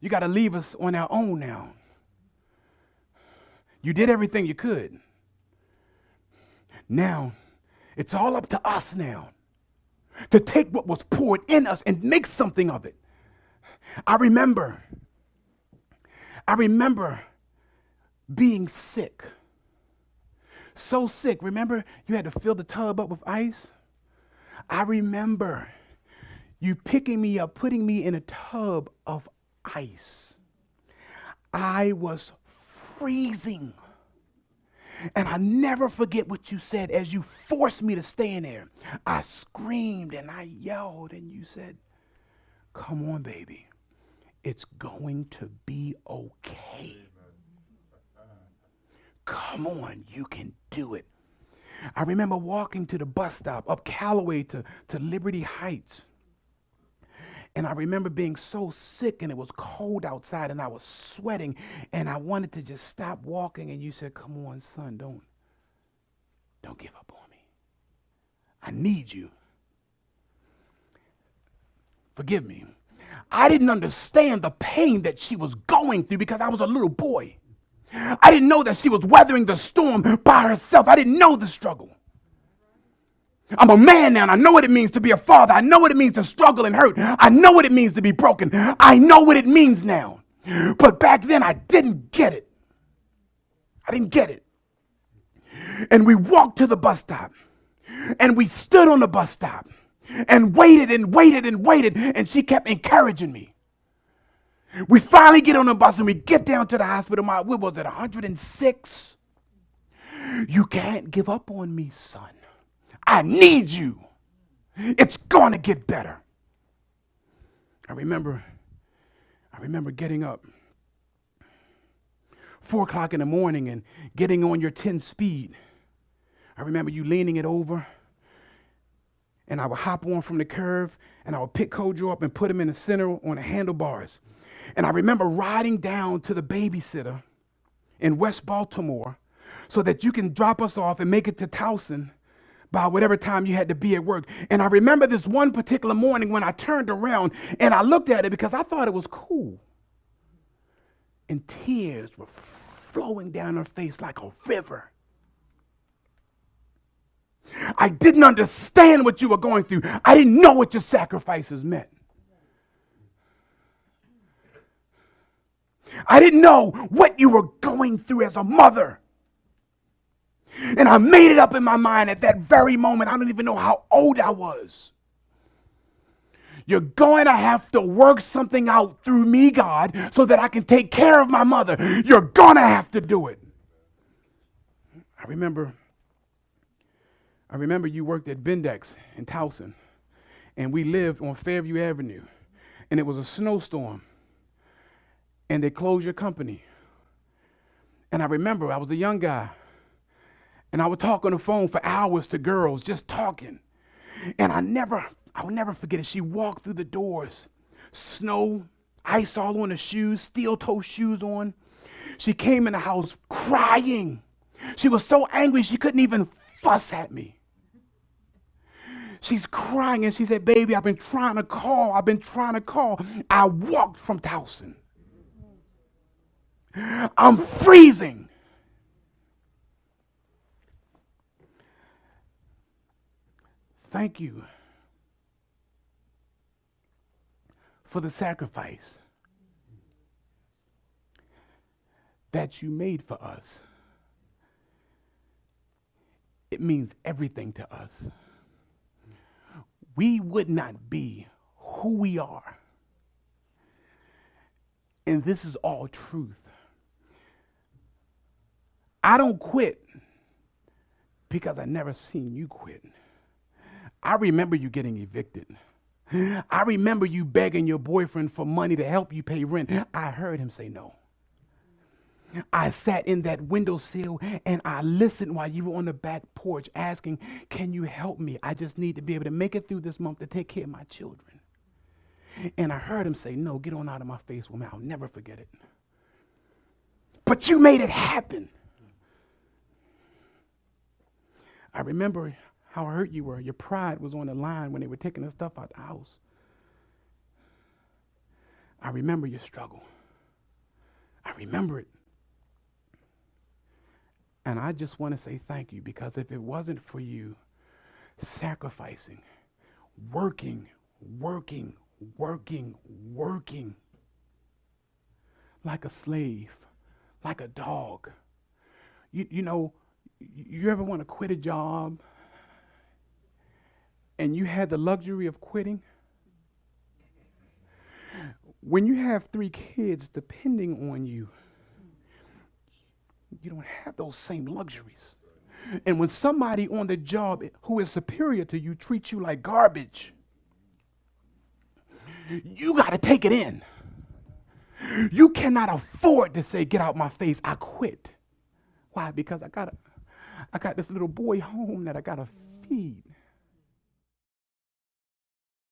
You got to leave us on our own now. You did everything you could. Now, it's all up to us now to take what was poured in us and make something of it. I remember being sick. So sick. Remember, you had to fill the tub up with ice? I remember you picking me up, putting me in a tub of ice. I was freezing. And I never forget what you said as you forced me to stay in there. I screamed and I yelled, and you said, "Come on, baby. It's going to be okay. Come on, you can do it." I remember walking to the bus stop up Callaway to Liberty Heights. And I remember being so sick and it was cold outside and I was sweating and I wanted to just stop walking, and you said, "Come on, son, don't give up on me. I need you." Forgive me. I didn't understand the pain that she was going through because I was a little boy. I didn't know that she was weathering the storm by herself. I didn't know the struggle. I'm a man now, and I know what it means to be a father. I know what it means to struggle and hurt. I know what it means to be broken. I know what it means now. But back then, I didn't get it. I didn't get it. And we walked to the bus stop, and we stood on the bus stop, and waited and waited and waited, and she kept encouraging me. We finally get on the bus, and we get down to the hospital. What was it, 106? "You can't give up on me, son. I need you. It's going to get better." I remember getting up 4 o'clock in the morning and getting on your 10 speed. I remember you leaning it over, and I would hop on from the curve, and I would pick Kojo up and put him in the center on the handlebars. And I remember riding down to the babysitter in West Baltimore so that you can drop us off and make it to Towson by whatever time you had to be at work. And I remember this one particular morning when I turned around and I looked at it because I thought it was cool. And tears were flowing down her face like a river. I didn't understand what you were going through. I didn't know what your sacrifices meant. I didn't know what you were going through as a mother. And I made it up in my mind at that very moment. I don't even know how old I was. You're going to have to work something out through me, God, so that I can take care of my mother. You're going to have to do it. I remember you worked at Bendex in Towson, and we lived on Fairview Avenue, and it was a snowstorm, and they closed your company. And I remember I was a young guy, and I would talk on the phone for hours to girls, just talking. And I'll never forget it. She walked through the doors, snow, ice all on her shoes, steel-toe shoes on. She came in the house crying. She was so angry she couldn't even fuss at me. She's crying, and she said, "Baby, I've been trying to call. I walked from Towson. I'm freezing." Thank you for the sacrifice that you made for us. It means everything to us. We would not be who we are. And this is all truth. I don't quit because I never seen you quit. I remember you getting evicted. I remember you begging your boyfriend for money to help you pay rent. I heard him say no. I sat in that windowsill and I listened while you were on the back porch asking, "Can you help me? I just need to be able to make it through this month to take care of my children." And I heard him say, "No, get on out of my face, woman. I'll never forget it." But you made it happen. I remember how hurt you were. Your pride was on the line when they were taking the stuff out the house. I remember your struggle. I remember it. And I just want to say thank you, because if it wasn't for you sacrificing, working like a slave, like a dog. You know, you ever want to quit a job and you had the luxury of quitting? When you have 3 kids depending on you, you don't have those same luxuries. And when somebody on the job who is superior to you treats you like garbage, you got to take it in. You cannot afford to say, get out my face, I quit. Why? Because I got this little boy home that I got to feed.